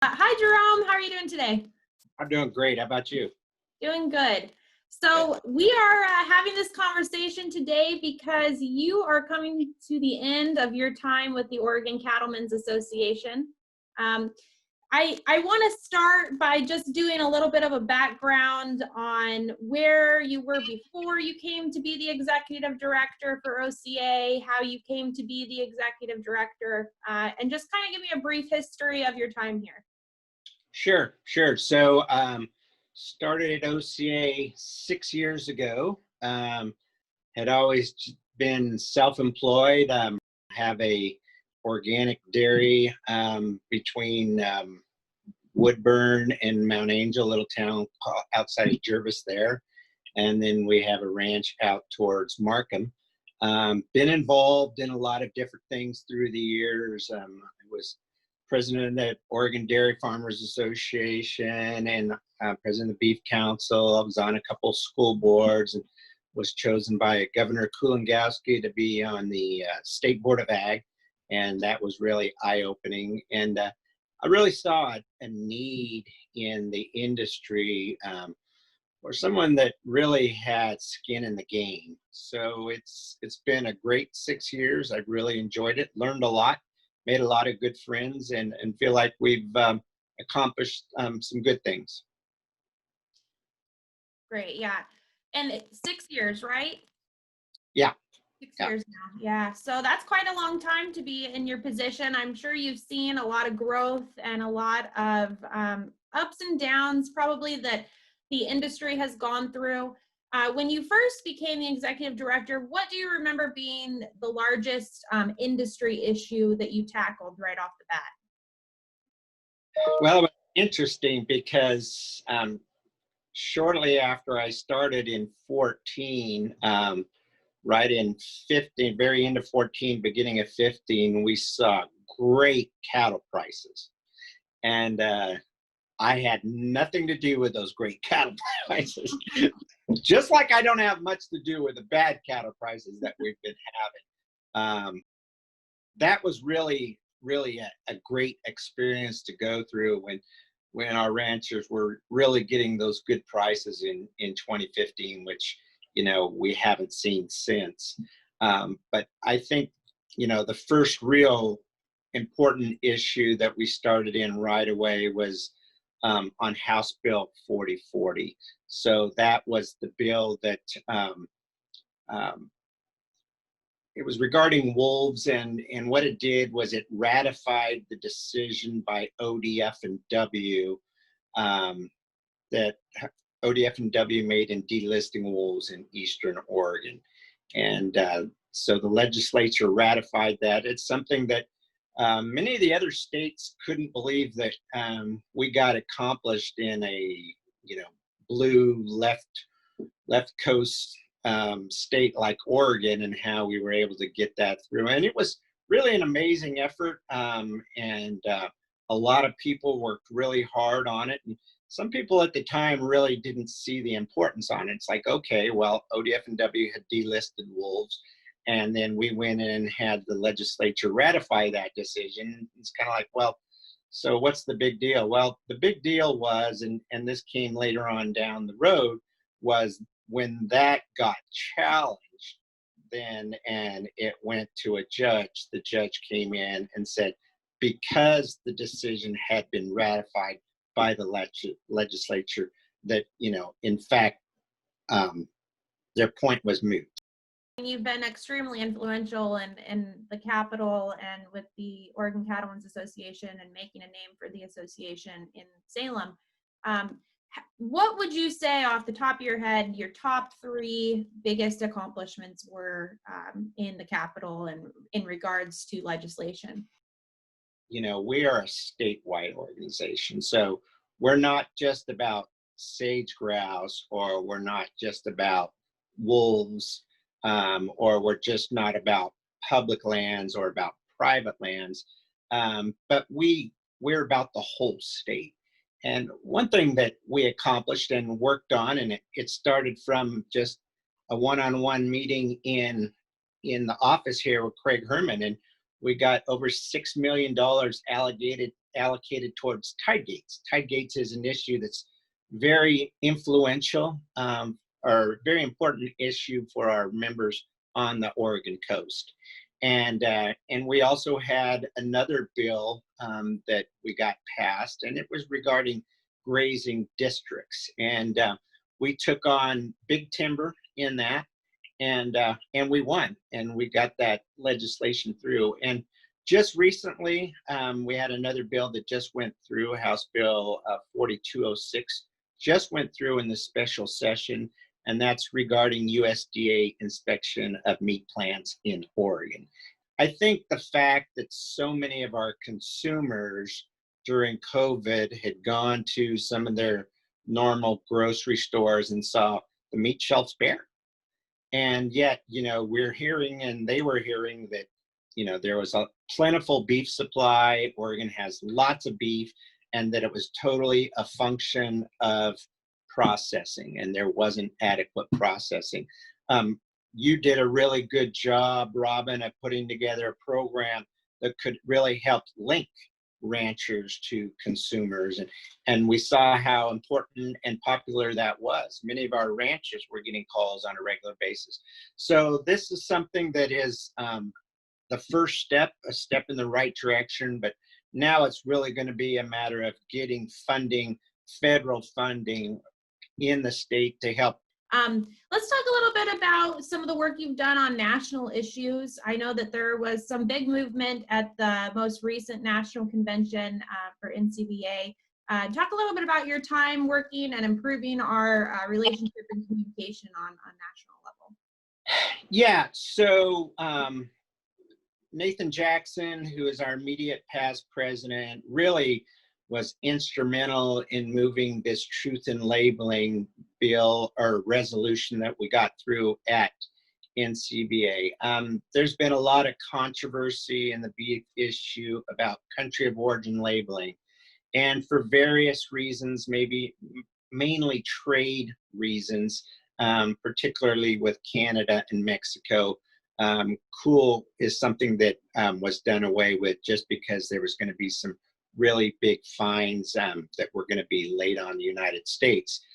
Hi, Jerome. How are you doing today? I'm doing great. How about you? Doing good. Good. So we are having this conversation today because you are coming to the end of your time with the Oregon Cattlemen's Association. Um, I want to start by just doing a little bit of a background on where you were before you came to be the executive director for OCA, how you came to be the executive director, and just kind of give me a brief history of your time here. Sure. So, started at OCA 6 years ago. Had always been self-employed. Have a organic dairy between Woodburn and Mount Angel, a little town outside of Jervis there. And then we have a ranch out towards Markham. Been involved in a lot of different things through the years. I was president of the Oregon Dairy Farmers Association and president of the Beef Council. I was on a couple school boards and was chosen by Governor Kulongowski to be on the State Board of Ag. And that was really eye-opening. And I really saw a need in the industry or someone that really had skin in the game. So it's been a great 6 years. I've really enjoyed it, learned a lot, made a lot of good friends, and feel like we've accomplished some good things. Great, yeah. And 6 years, right? Yeah. 6 years now, yeah. So that's quite a long time to be in your position. I'm sure you've seen a lot of growth and a lot of ups and downs probably that the industry has gone through. When you first became the executive director, what do you remember being the largest industry issue that you tackled right off the bat? Well, it was interesting because shortly after I started in 14, right in 15, very end of 14, beginning of 15, we saw great cattle prices. And I had nothing to do with those great cattle prices. Just like I don't have much to do with the bad cattle prices that we've been having. That was really a great experience to go through when our ranchers were really getting those good prices in 2015, which we haven't seen since. But I think the first real important issue that we started in right away was on House Bill 4040. So that was the bill that it was regarding wolves, and what it did was it ratified the decision by ODF and W that ODF and W made in delisting wolves in Eastern Oregon. And so the legislature ratified that. It's something that many of the other states couldn't believe that we got accomplished in a blue left coast state like Oregon, and how we were able to get that through. And it was really an amazing effort, and a lot of people worked really hard on it. And some people at the time really didn't see the importance on it. It's like, okay, well, ODF and W had delisted wolves, and then we went in and had the legislature ratify that decision. It's kind of like, well, so what's the big deal? Well, the big deal was, and this came later on down the road, was when that got challenged, then, and it went to a judge, the judge came in and said, because the decision had been ratified by the legislature, that, in fact, their point was moot. You've been extremely influential in the Capitol and with the Oregon Cattlemen's Association and making a name for the association in Salem. What would you say off the top of your head, your top three biggest accomplishments were in the Capitol and in regards to legislation? We are a statewide organization, so we're not just about sage grouse, or we're not just about wolves, or we're just not about public lands or about private lands, but we're about the whole state. And one thing that we accomplished and worked on, and it started from just a one-on-one meeting in the office here with Craig Herman, and we got over $6 million allocated allocated towards tide gates. Tide gates is an issue that's very influential, or very important issue for our members on the Oregon coast. And we also had another bill that we got passed, and it was regarding grazing districts. And we took on big timber in that, and we won, and we got that legislation through. And just recently, we had another bill that just went through, House Bill 4206, just went through in the special session, and that's regarding USDA inspection of meat plants in Oregon. I think the fact that so many of our consumers during COVID had gone to some of their normal grocery stores and saw the meat shelves bare. And yet, we're hearing, and they were hearing, that, there was a plentiful beef supply. Oregon has lots of beef, and that it was totally a function of processing, and there wasn't adequate processing. You did a really good job, Robin, of putting together a program that could really help link ranchers to consumers. And we saw how important and popular that was. Many of our ranchers were getting calls on a regular basis. So this is something that is the first step, a step in the right direction, but now it's really going to be a matter of getting funding, federal funding in the state to help. Let's talk a little bit about some of the work you've done on national issues. I know that there was some big movement at the most recent national convention for NCBA. Talk a little bit about your time working and improving our relationship and communication on national level. Yeah, so Nathan Jackson, who is our immediate past president, really was instrumental in moving this truth in labeling bill or resolution that we got through at NCBA. There's been a lot of controversy in the beef issue about country of origin labeling. And for various reasons, maybe mainly trade reasons, particularly with Canada and Mexico, cool is something that was done away with just because there was going to be some really big fines that were going to be laid on the United States.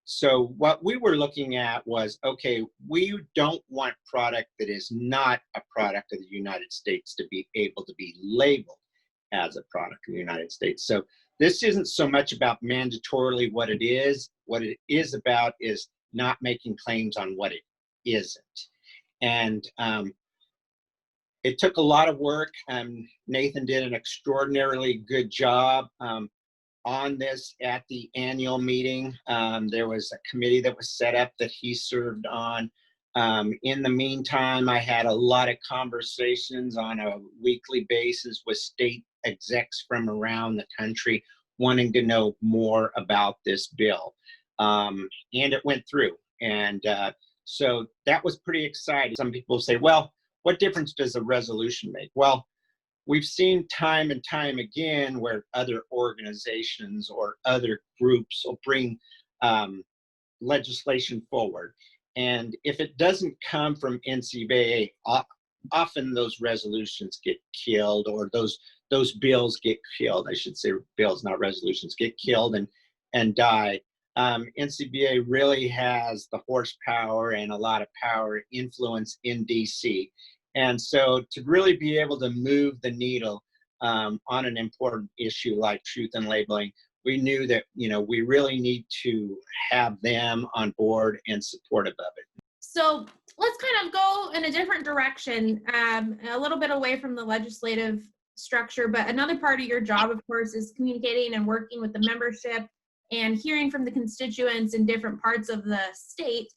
So what we were looking at was, okay, we don't want product that is not a product of the United States to be able to be labeled as a product of the United States. So this isn't so much about mandatorily what it is. What it is about is not making claims on what it isn't. And it took a lot of work. Nathan did an extraordinarily good job on this at the annual meeting. There was a committee that was set up that he served on. In the meantime, I had a lot of conversations on a weekly basis with state execs from around the country wanting to know more about this bill. And it went through. And so that was pretty exciting. Some people say, well, what difference does a resolution make? Well, we've seen time and time again where other organizations or other groups will bring legislation forward. And if it doesn't come from NCBA, often those resolutions get killed, or those bills get killed. I should say bills, not resolutions, get killed and die. NCBA really has the horsepower and a lot of power influence in DC. And so to really be able to move the needle on an important issue like truth in labeling, we knew that, we really need to have them on board and supportive of it. So let's kind of go in a different direction, a little bit away from the legislative structure, but another part of your job, of course, is communicating and working with the membership and hearing from the constituents in different parts of the state.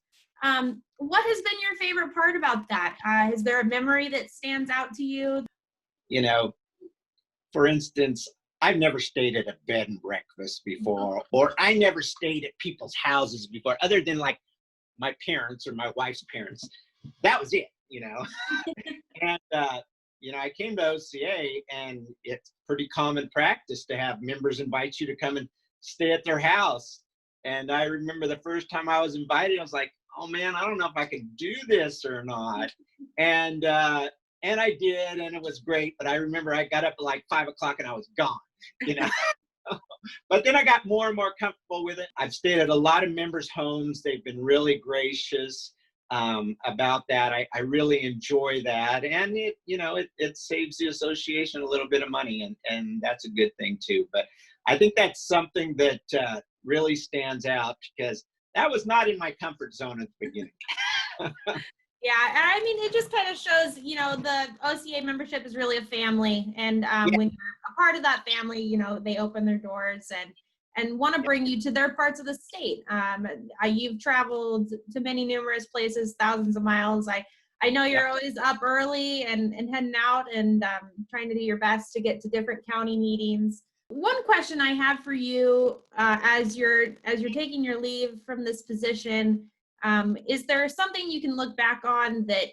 What has been your favorite part about that? Is there a memory that stands out to you? For instance, I've never stayed at a bed and breakfast before, or I never stayed at people's houses before, other than like my parents or my wife's parents. That was it, And, I came to OCA, and it's pretty common practice to have members invite you to come and stay at their house. And I remember the first time I was invited, I was like, oh man, I don't know if I can do this or not. And And I did, and it was great. But I remember I got up at like 5 o'clock and I was gone, you know. But then I got more and more comfortable with it. I've stayed at a lot of members' homes. They've been really gracious about that. I really enjoy that. And it, you know, it saves the association a little bit of money, and that's a good thing too. But I think that's something that really stands out because that was not in my comfort zone at the beginning. Yeah, and I mean, it just kind of shows, you know, the OCA membership is really a family, and Yeah. when you're a part of that family, you know, they open their doors and want to bring you to their parts of the state. You've traveled to many numerous places, thousands of miles. I know you're always up early and heading out and trying to do your best to get to different county meetings. One question I have for you as you're taking your leave from this position. Is there something you can look back on that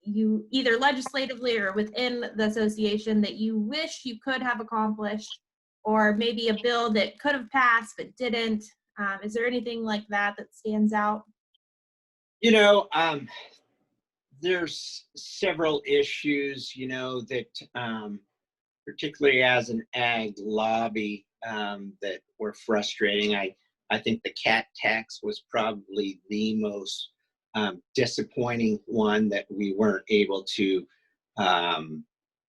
you either legislatively or within the association that you wish you could have accomplished, or maybe a bill that could have passed but didn't? Is there anything like that that stands out? You know, there's several issues, you know, that particularly as an ag lobby that were frustrating. I think the cat tax was probably the most disappointing one that we weren't able to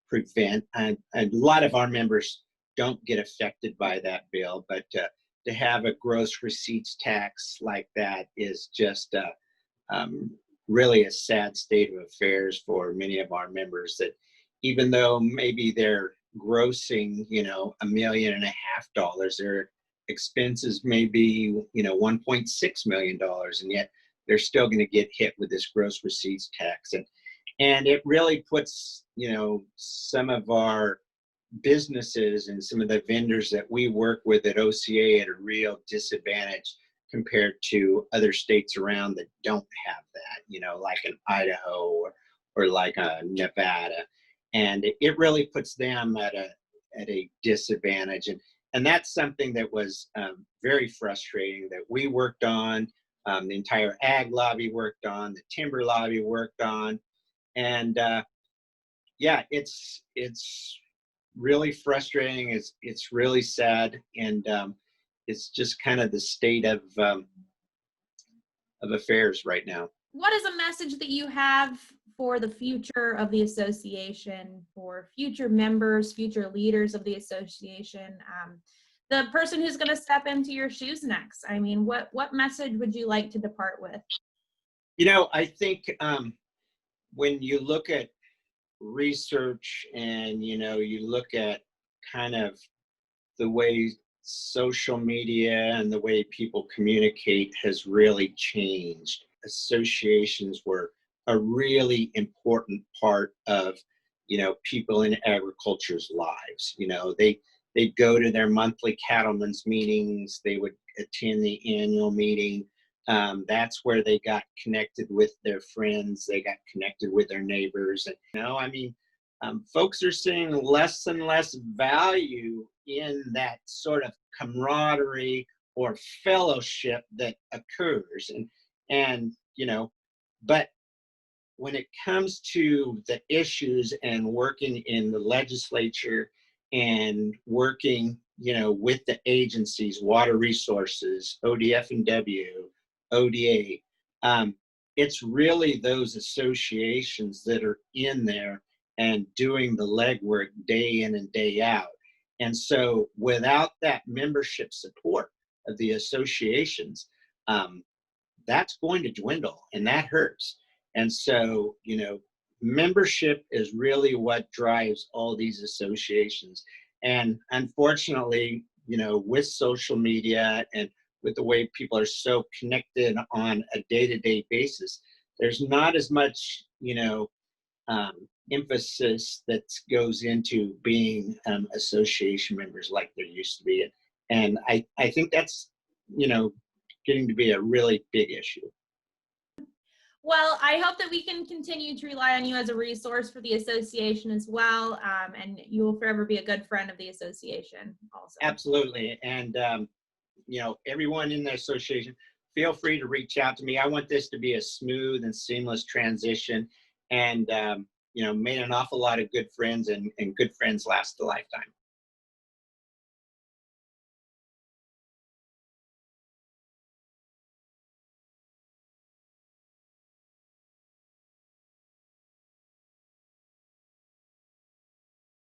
prevent. And a lot of our members don't get affected by that bill, but to have a gross receipts tax like that is just really a sad state of affairs for many of our members, that even though maybe they're grossing, you know, $1.5 million, their expenses may be, you know, $1.6 million, and yet they're still going to get hit with this gross receipts tax. And it really puts, you know, some of our businesses and some of the vendors that we work with at OCA at a real disadvantage compared to other states around that don't have that, you know, like in Idaho or like Nevada. And it really puts them at a disadvantage. And that's something that was very frustrating that we worked on, the entire ag lobby worked on, the timber lobby worked on. And yeah, it's really frustrating. It's really sad. And it's just kind of the state of affairs right now. What is a message that you have for the future of the association, for future members, future leaders of the association, the person who's going to step into your shoes next? I mean, what message would you like to depart with? You know, I think when you look at research and, you know, you look at kind of the way social media and the way people communicate has really changed. Associations were a really important part of, you know, people in agriculture's lives. You know, they'd go to their monthly cattlemen's meetings, they would attend the annual meeting. That's where they got connected with their friends, they got connected with their neighbors. And, you know, I mean, folks are seeing less and less value in that sort of camaraderie or fellowship that occurs. And you know, but when it comes to the issues and working in the legislature and working, you know, with the agencies, water resources, ODF and W, ODA, it's really those associations that are in there and doing the legwork day in and day out. And so without that membership support of the associations, that's going to dwindle, and that hurts. And so, you know, membership is really what drives all these associations. And unfortunately, you know, with social media and with the way people are so connected on a day-to-day basis, there's not as much, you know, emphasis that goes into being association members like there used to be. And I think that's, you know, getting to be a really big issue. Well, I hope that we can continue to rely on you as a resource for the association as well, and you will forever be a good friend of the association also. Absolutely. And, you know, everyone in the association, feel free to reach out to me. I want this to be a smooth and seamless transition. And you know, made an awful lot of good friends, and good friends last a lifetime.